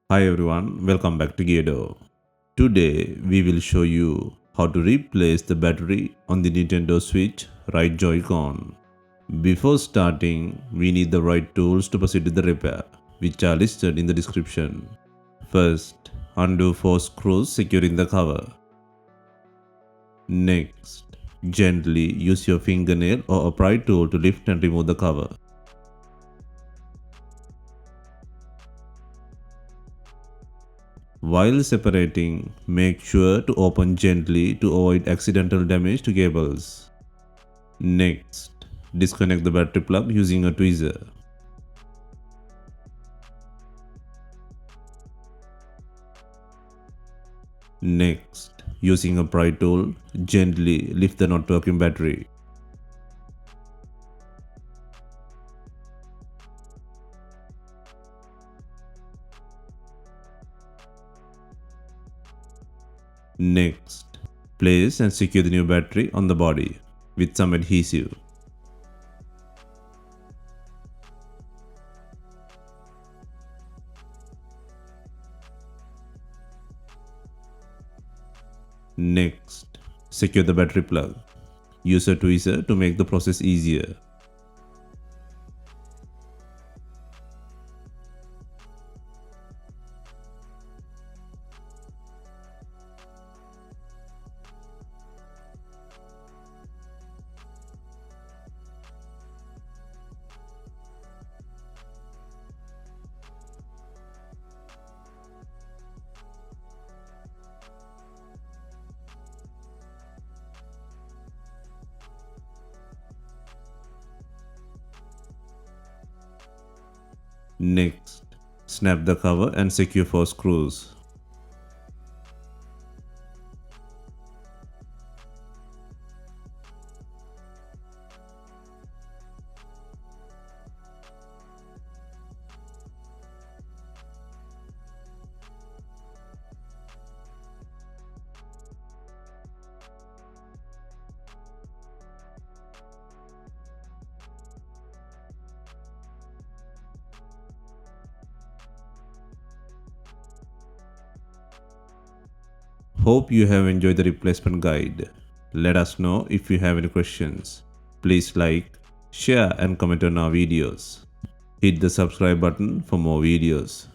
Hi everyone, welcome back to DYOR. Today we will show you how to replace the battery on the Nintendo Switch right Joy-Con. Before starting, we need the right tools to proceed with the repair, which are listed in the description. First, undo 4 screws securing the cover. Next, gently use your fingernail or a pry tool to lift and remove the cover. While separating, make sure to open gently to avoid accidental damage to cables. Next, disconnect the battery plug using a tweezer. Next, using a pry tool, gently lift the not working battery. Next, place and secure the new battery on the body with some adhesive. Next, secure the battery plug. Use a tweezer to make the process easier. Next, snap the cover and secure 4 screws. Hope you have enjoyed the replacement guide. Let us know if you have any questions. Please like, share and comment on our videos. Hit the subscribe button for more videos.